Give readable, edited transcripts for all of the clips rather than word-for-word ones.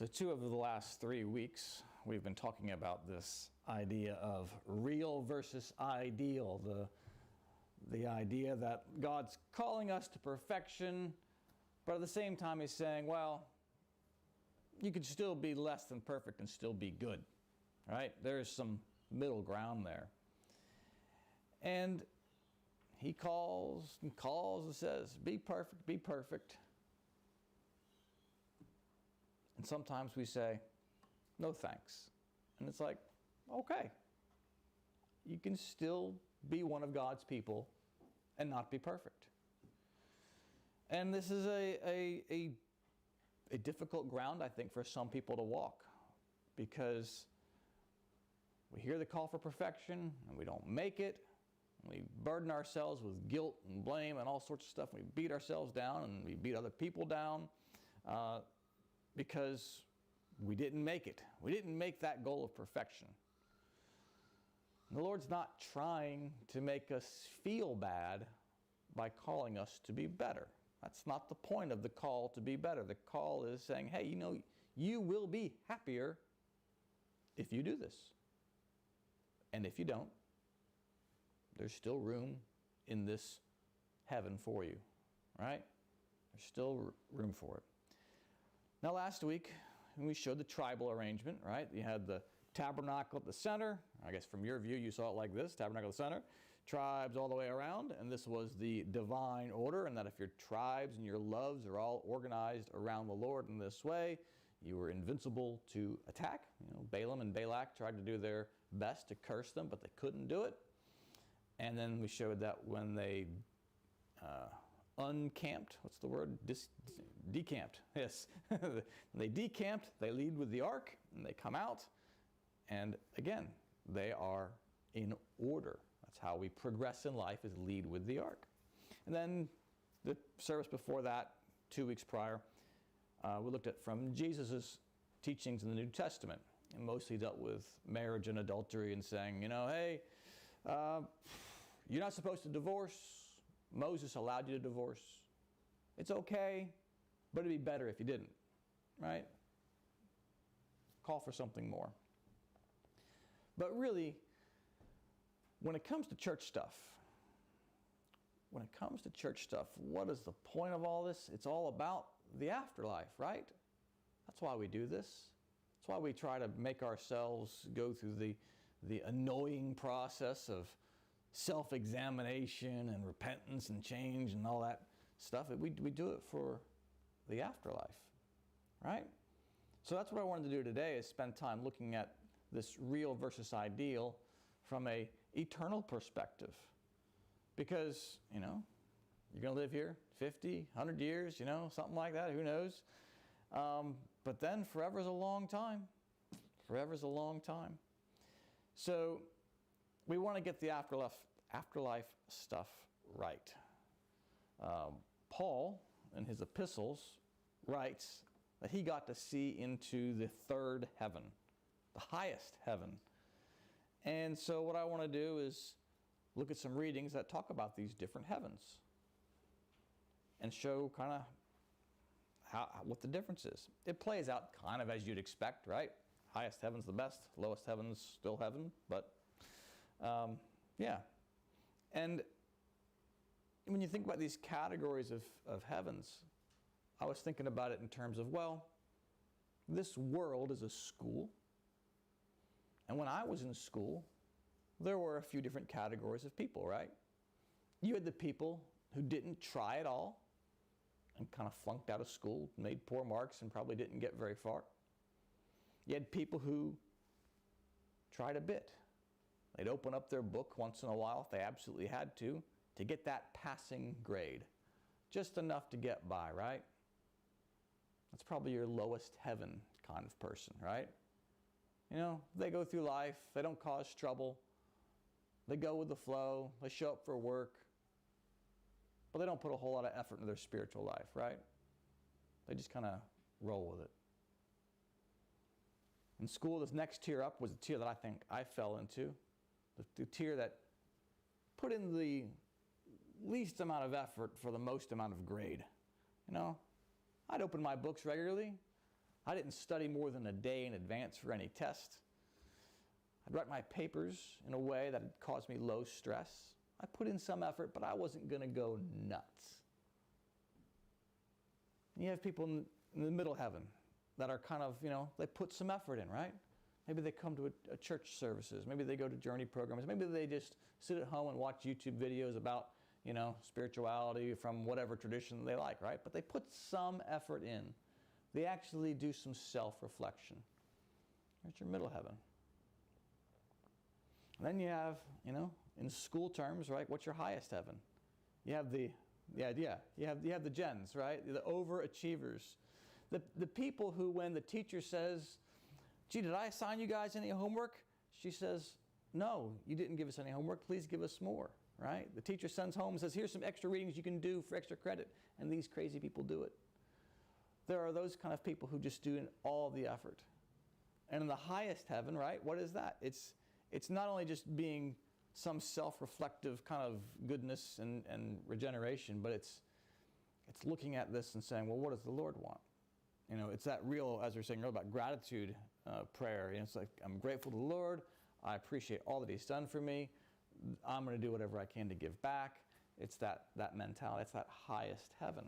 So 2 of the last 3 weeks, we've been talking about this idea of real versus ideal, the idea that God's calling us to perfection, but at the same time He's saying, well, you could still be less than perfect and still be good, right? There's some middle ground there. And He calls and calls and says, be perfect, be perfect. And sometimes we say, no thanks. And it's like, okay, you can still be one of God's people and not be perfect. And this is a difficult ground, I think, for some people to walk, because we hear the call for perfection and we don't make it. We burden ourselves with guilt and blame and all sorts of stuff. We beat ourselves down and we beat other people down because we didn't make it. We didn't make that goal of perfection. And the Lord's not trying to make us feel bad by calling us to be better. That's not the point of the call to be better. The call is saying, hey, you know, you will be happier if you do this. And if you don't, there's still room in this heaven for you, right? There's still room for it. Now last week, we showed the tribal arrangement, right? You had the tabernacle at the center. I guess from your view, you saw it like this, tabernacle at the center, tribes all the way around, and this was the divine order, and that if your tribes and your loves are all organized around the Lord in this way, you were invincible to attack. You know, Balaam and Balak tried to do their best to curse them, but they couldn't do it. And then we showed that when they uncamped, what's the word? Decamped, yes. They decamped, they lead with the ark, and they come out, and again, they are in order. That's how we progress in life, is lead with the ark. And then the service before that, 2 weeks prior, we looked at from Jesus' teachings in the New Testament, and mostly dealt with marriage and adultery and saying, you know, hey, you're not supposed to divorce. Moses allowed you to divorce. It's okay, but it'd be better if you didn't, right? Call for something more. But really, when it comes to church stuff, what is the point of all this? It's all about the afterlife, right? That's why we do this. That's why we try to make ourselves go through the annoying process of self-examination and repentance and change and all that stuff. We do it for the afterlife, right? So that's what I wanted to do today, is spend time looking at this real versus ideal from a eternal perspective. Because, you know, you're going to live here 50, 100 years, you know, something like that, who knows? But then forever's a long time. Forever's a long time. So we want to get the afterlife stuff right. Paul, in his epistles, writes that he got to see into the third heaven, the highest heaven. And so what I want to do is look at some readings that talk about these different heavens and show kind of what the difference is. It plays out kind of as you'd expect, right? Highest heaven's the best, lowest heaven's still heaven, but yeah. And when you think about these categories of heavens, I was thinking about it in terms of, well, this world is a school. And when I was in school, there were a few different categories of people, right? You had the people who didn't try at all and kind of flunked out of school, made poor marks, and probably didn't get very far. You had people who tried a bit. They'd open up their book once in a while, if they absolutely had to get that passing grade. Just enough to get by, right? That's probably your lowest heaven kind of person, right? You know, they go through life, they don't cause trouble, they go with the flow, they show up for work, but they don't put a whole lot of effort into their spiritual life, right? They just kind of roll with it. In school, this next tier up was the tier that I think I fell into. The tier that put in the least amount of effort for the most amount of grade. You know, I'd open my books regularly. I didn't study more than a day in advance for any test. I'd write my papers in a way that would cause me low stress. I put in some effort, but I wasn't going to go nuts. And you have people in the middle heaven that are kind of, they put some effort in, right? Maybe they come to a church services. Maybe they go to journey programs. Maybe they just sit at home and watch YouTube videos about, spirituality from whatever tradition they like, right? But they put some effort in. They actually do some self-reflection. That's your middle heaven. And then you have, in school terms, right? What's your highest heaven? You have the gens, right? The overachievers. The people who, when the teacher says, gee, did I assign you guys any homework? She says, no, you didn't give us any homework. Please give us more, right? The teacher sends home and says, here's some extra readings you can do for extra credit. And these crazy people do it. There are those kind of people who just do all the effort. And in the highest heaven, right, what is that? It's not only just being some self-reflective kind of goodness and regeneration, but it's looking at this and saying, well, what does the Lord want? It's that real, as we were saying earlier, about gratitude prayer. It's like, I'm grateful to the Lord. I appreciate all that He's done for me. I'm going to do whatever I can to give back. It's that mentality. It's that highest heaven.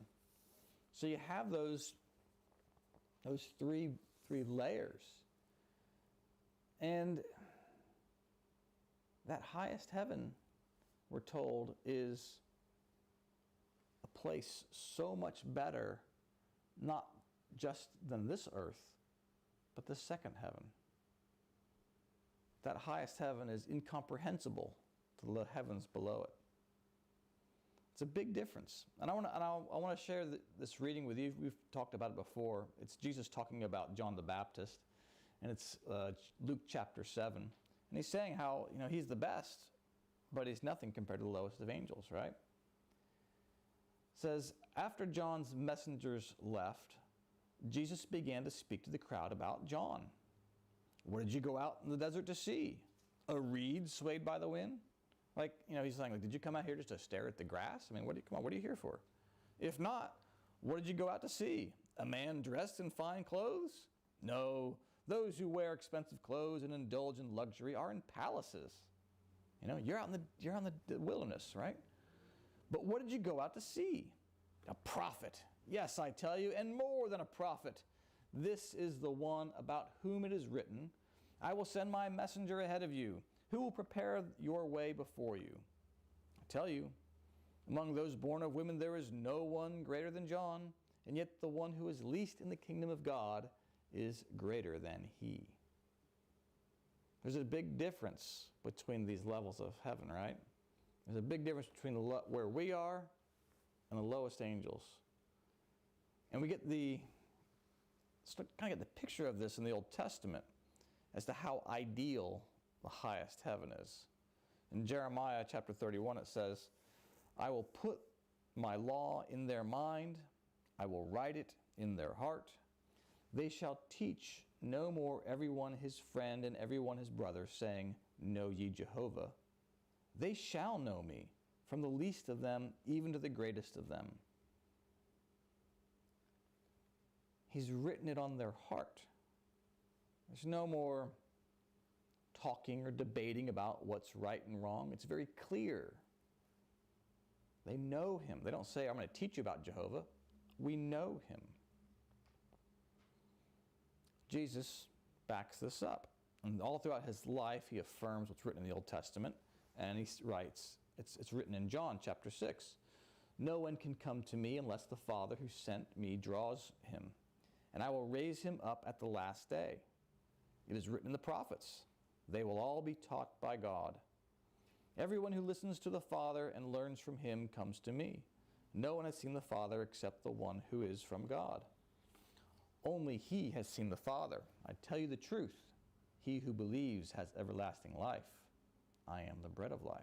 So you have those three layers. And that highest heaven, we're told, is a place so much better, not just than this earth, but the second heaven. That highest heaven is incomprehensible to the heavens below it. It's a big difference. And I want to share this reading with you. We've talked about it before. It's Jesus talking about John the Baptist, and it's Luke chapter 7. And he's saying how, he's the best, but he's nothing compared to the lowest of angels, right? It says, after John's messengers left, Jesus began to speak to the crowd about John. What did you go out in the desert to see? A reed swayed by the wind? He's saying, did you come out here just to stare at the grass? What are you here for? If not, what did you go out to see? A man dressed in fine clothes? No, those who wear expensive clothes and indulge in luxury are in palaces. You're out in the wilderness, right? But what did you go out to see? A prophet. Yes, I tell you, and more than a prophet. This is the one about whom it is written, I will send my messenger ahead of you, who will prepare your way before you. I tell you, among those born of women there is no one greater than John, and yet the one who is least in the kingdom of God is greater than he. There's a big difference between these levels of heaven, right? There's a big difference between where we are and the lowest angels. And we get the picture of this in the Old Testament as to how ideal the highest heaven is. In Jeremiah chapter 31 it says, I will put my law in their mind, I will write it in their heart. They shall teach no more everyone his friend and everyone his brother, saying, Know ye Jehovah. They shall know me, from the least of them even to the greatest of them. He's written it on their heart. There's no more talking or debating about what's right and wrong. It's very clear. They know him. They don't say, I'm going to teach you about Jehovah. We know him. Jesus backs this up. And all throughout his life, he affirms what's written in the Old Testament. And he writes, it's written in John chapter 6. No one can come to me unless the Father who sent me draws him. And I will raise him up at the last day. It is written in the prophets. They will all be taught by God. Everyone who listens to the Father and learns from him comes to me. No one has seen the Father except the one who is from God. Only he has seen the Father. I tell you the truth. He who believes has everlasting life. I am the bread of life.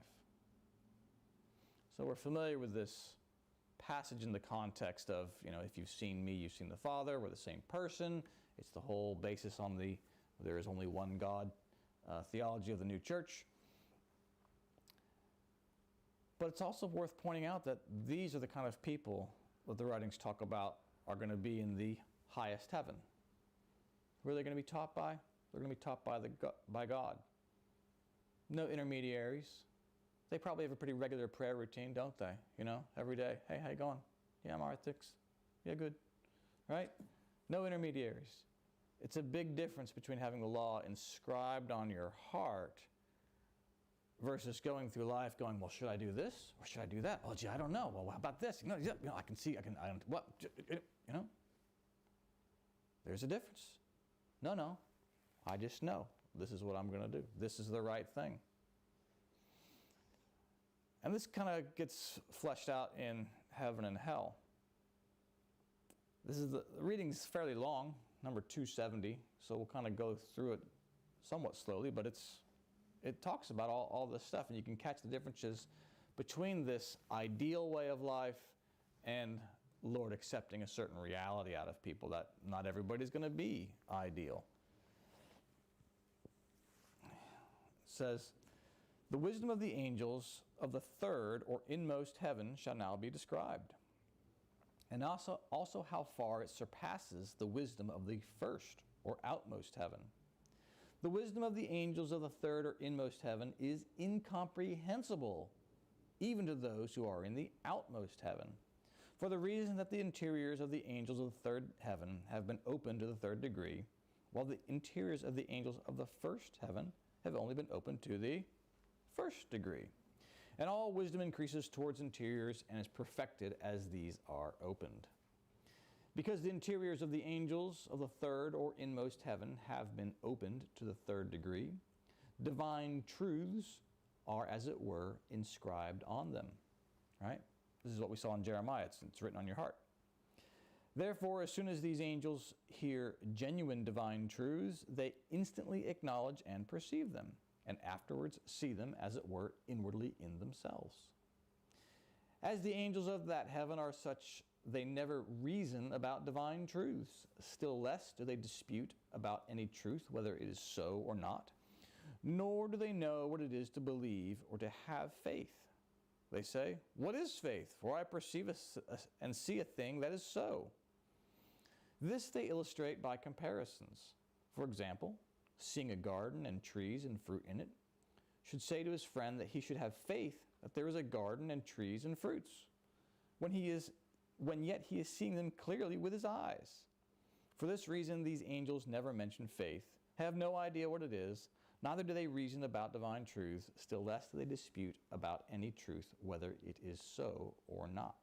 So we're familiar with this passage in the context of, if you've seen me, you've seen the Father. We're the same person. It's the whole basis on the there is only one God theology of the new church. But it's also worth pointing out that these are the kind of people that the writings talk about are going to be in the highest heaven. Who are they going to be taught by? They're going to be taught by God. No intermediaries. They probably have a pretty regular prayer routine, don't they? You know, every day. Hey, how you going? Yeah, I'm all right, thanks. Yeah, good. Right? No intermediaries. It's a big difference between having the law inscribed on your heart versus going through life going, well, should I do this or should I do that? Well, gee, I don't know. Well, how about this? I can see, what? You know? There's a difference. No. I just know this is what I'm going to do. This is the right thing. And this kind of gets fleshed out in heaven and hell. The reading's fairly long, number 270, so we'll kind of go through it somewhat slowly, but it talks about all this stuff, and you can catch the differences between this ideal way of life and Lord accepting a certain reality out of people, that not everybody's going to be ideal. It says, the wisdom of the angels of the third or inmost heaven shall now be described, and also how far it surpasses the wisdom of the first or outmost heaven. The wisdom of the angels of the third or inmost heaven is incomprehensible, even to those who are in the outmost heaven, for the reason that the interiors of the angels of the third heaven have been opened to the third degree, while the interiors of the angels of the first heaven have only been opened to the first degree. And all wisdom increases towards interiors and is perfected as these are opened. Because the interiors of the angels of the third or inmost heaven have been opened to the third degree, divine truths are, as it were, inscribed on them. Right? This is what we saw in Jeremiah. It's written on your heart. Therefore, as soon as these angels hear genuine divine truths, they instantly acknowledge and perceive them, and afterwards see them, as it were, inwardly in themselves. As the angels of that heaven are such, they never reason about divine truths, still less do they dispute about any truth, whether it is so or not, nor do they know what it is to believe or to have faith. They say, what is faith? For I perceive and see a thing that is so. This they illustrate by comparisons. For example, seeing a garden and trees and fruit in it, should say to his friend that he should have faith that there is a garden and trees and fruits, when yet he is seeing them clearly with his eyes. For this reason, these angels never mention faith, have no idea what it is, neither do they reason about divine truths, still less do they dispute about any truth, whether it is so or not.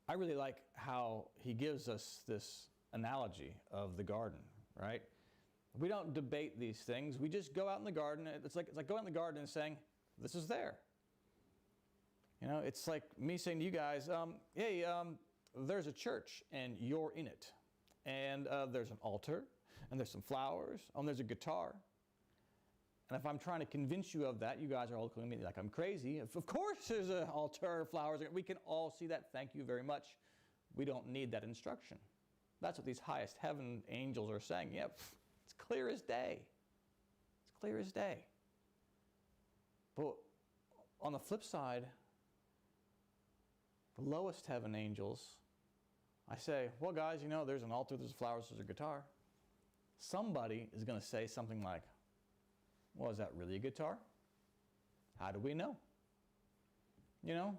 I really like how he gives us this analogy of the garden, right? We don't debate these things. We just go out in the garden. It's like going in the garden and saying, this is there. You know, it's like me saying to you guys, hey, there's a church and you're in it. And there's an altar and there's some flowers and there's a guitar. And if I'm trying to convince you of that, you guys are all looking at me like I'm crazy. Of course there's an altar, flowers. We can all see that. Thank you very much. We don't need that instruction. That's what these highest heaven angels are saying. Yeah, it's clear as day. It's clear as day. But on the flip side, the lowest heaven angels, I say, well, guys, you know, there's an altar, there's flowers, there's a guitar. Somebody is going to say something like, well, is that really a guitar? How do we know? You know,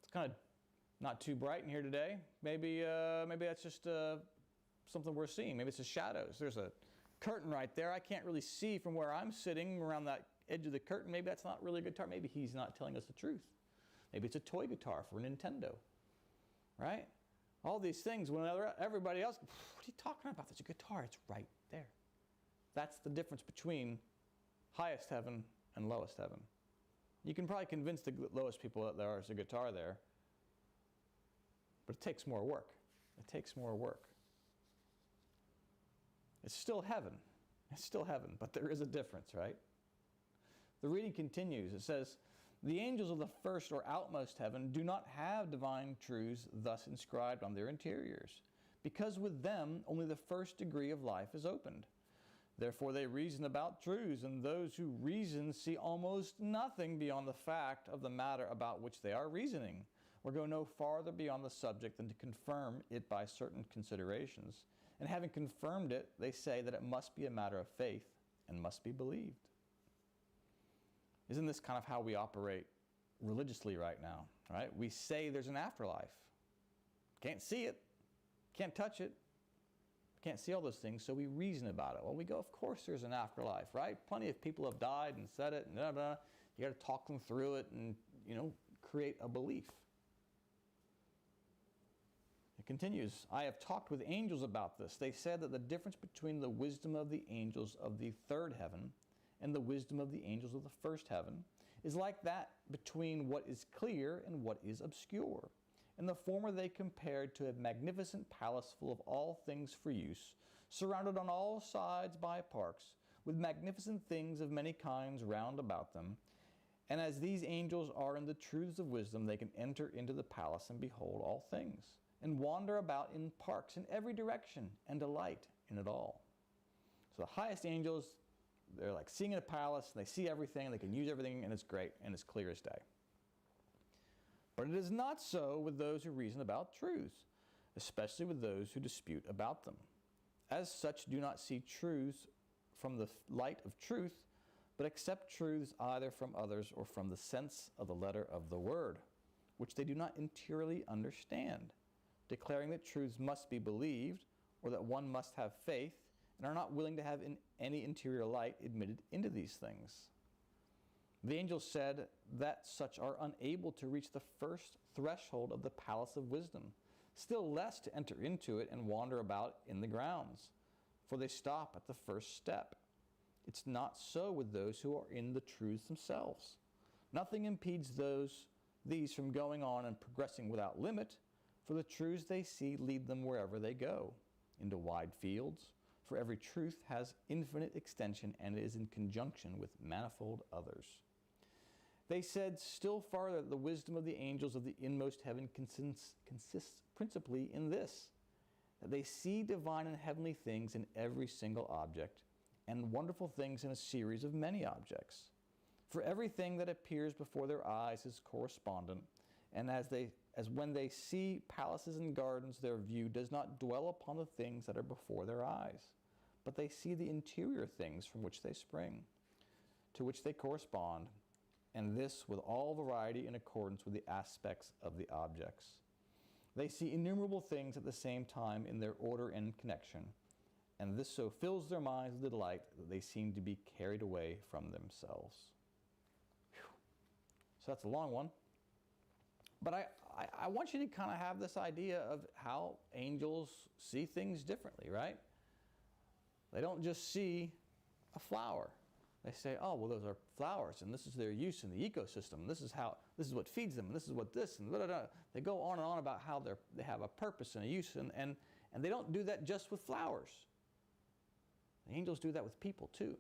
it's kind of not too bright in here today. Maybe that's just something we're seeing. Maybe it's the shadows. There's a curtain right there. I can't really see from where I'm sitting around that edge of the curtain. Maybe that's not really a guitar. Maybe he's not telling us the truth. Maybe it's a toy guitar for Nintendo, right? All these things, when everybody else, what are you talking about? There's a guitar. It's right there. That's the difference between highest heaven and lowest heaven. You can probably convince the lowest people that there is a guitar there, but it takes more work. It takes more work. It's still heaven. It's still heaven, but there is a difference, right? The reading continues. It says, the angels of the first or outmost heaven do not have divine truths thus inscribed on their interiors, because with them only the first degree of life is opened. Therefore they reason about truths, and those who reason see almost nothing beyond the fact of the matter about which they are reasoning, or go no farther beyond the subject than to confirm it by certain considerations. And having confirmed it, they say that it must be a matter of faith and must be believed. Isn't this kind of how we operate religiously right now, right? We say there's an afterlife. Can't see it, can't touch it, can't see all those things, so we reason about it. Well, we go, of course there's an afterlife, right? Plenty of people have died and said it, and blah, blah. You got to talk them through it and, create a belief. It continues, I have talked with angels about this. They said that the difference between the wisdom of the angels of the third heaven and the wisdom of the angels of the first heaven is like that between what is clear and what is obscure. In the former they compared to a magnificent palace full of all things for use, surrounded on all sides by parks, with magnificent things of many kinds round about them. And as these angels are in the truths of wisdom, they can enter into the palace and behold all things, and wander about in parks in every direction, and delight in it all. So the highest angels, they're like seeing a palace, and they see everything, they can use everything, and it's great, and it's clear as day. But it is not so with those who reason about truths, especially with those who dispute about them. As such, do not see truths from the light of truth, but accept truths either from others or from the sense of the letter of the word, which they do not interiorly understand, declaring that truths must be believed, or that one must have faith, and are not willing to have any interior light admitted into these things. The angel said that such are unable to reach the first threshold of the palace of wisdom, still less to enter into it and wander about in the grounds, for they stop at the first step. It's not so with those who are in the truths themselves. Nothing impedes these from going on and progressing without limit, for the truths they see lead them wherever they go, into wide fields, for every truth has infinite extension and is in conjunction with manifold others. They said still farther that the wisdom of the angels of the inmost heaven consists principally in this, that they see divine and heavenly things in every single object, and wonderful things in a series of many objects. For everything that appears before their eyes is correspondent, and as when they see palaces and gardens, their view does not dwell upon the things that are before their eyes, but they see the interior things from which they spring, to which they correspond, and this with all variety in accordance with the aspects of the objects. They see innumerable things at the same time in their order and connection, and this so fills their minds with delight that they seem to be carried away from themselves. Whew. So that's a long one. But I want you to kind of have this idea of how angels see things differently, right? They don't just see a flower. They say, oh, well, those are flowers, and this is their use in the ecosystem. This is what feeds them, and this is what this, and blah, blah, blah. They go on and on about how they have a purpose and a use, and they don't do that just with flowers. The angels do that with people, too.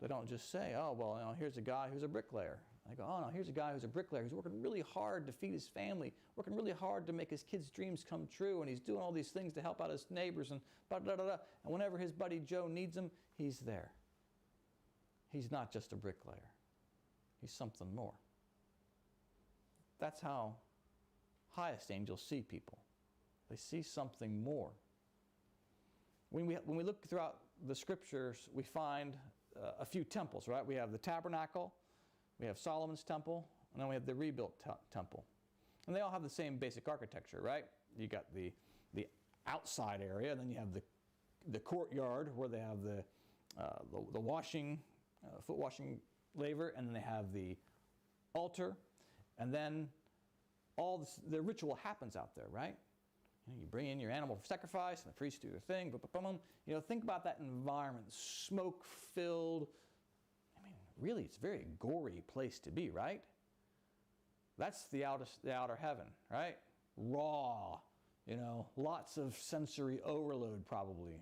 They don't just say, oh, well, here's a guy who's a bricklayer. They go, oh, no, here's a guy who's a bricklayer who's working really hard to feed his family, working really hard to make his kids' dreams come true, and he's doing all these things to help out his neighbors, and blah, blah, blah, blah. And whenever his buddy Joe needs him, he's there. He's not just a bricklayer. He's something more. That's how highest angels see people. They see something more. When we look throughout the scriptures, we find a few temples, right? We have the tabernacle, we have Solomon's temple, and then we have the rebuilt temple. And they all have the same basic architecture, right? You got the outside area, and then you have the courtyard where they have the washing, foot washing laver, and then they have the altar, and then all the ritual happens out there, right? You bring in your animal for sacrifice, and the priests do their thing. Think about that environment, smoke-filled. I mean, really, it's a very gory place to be, right? That's the outer heaven, right? Raw, lots of sensory overload, probably.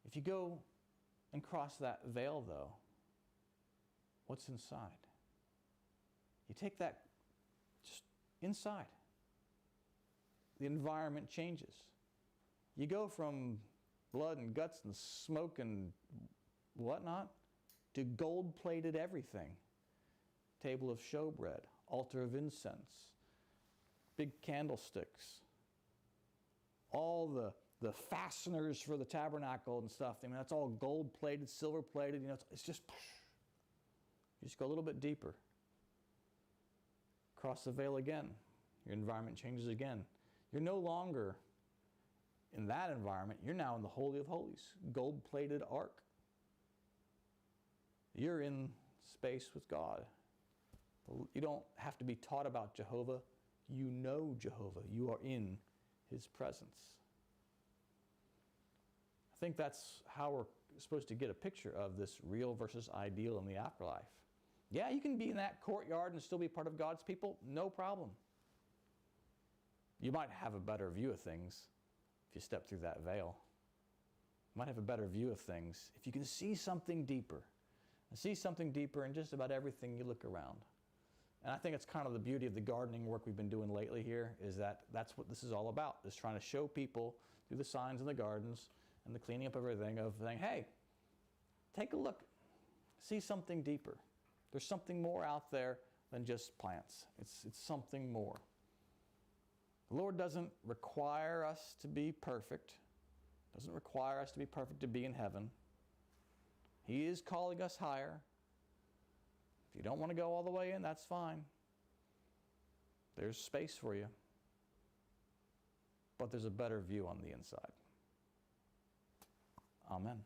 If you go and cross that veil, though, what's inside? You take that just inside. The environment changes. You go from blood and guts and smoke and whatnot to gold-plated everything. table of showbread, altar of incense, big candlesticks, all the fasteners for the tabernacle and stuff. I mean, that's all gold-plated, silver-plated. You know, it's just, you just go a little bit deeper. Cross the veil again. Your environment changes again. You're no longer in that environment. You're now in the Holy of Holies, gold-plated ark. You're in space with God. You don't have to be taught about Jehovah. You know Jehovah. You are in His presence. I think that's how we're supposed to get a picture of this real versus ideal in the afterlife. Yeah, you can be in that courtyard and still be part of God's people. No problem. You might have a better view of things if you step through that veil. You might have a better view of things if you can see something deeper. And see something deeper in just about everything you look around. And I think it's kind of the beauty of the gardening work we've been doing lately here, is that that's what this is all about, is trying to show people through the signs in the gardens and the cleaning up of everything of saying, hey, take a look. See something deeper. There's something more out there than just plants. It's something more. The Lord doesn't require us to be perfect. Doesn't require us to be perfect to be in heaven. He is calling us higher. If you don't want to go all the way in, that's fine. There's space for you. But there's a better view on the inside. Amen.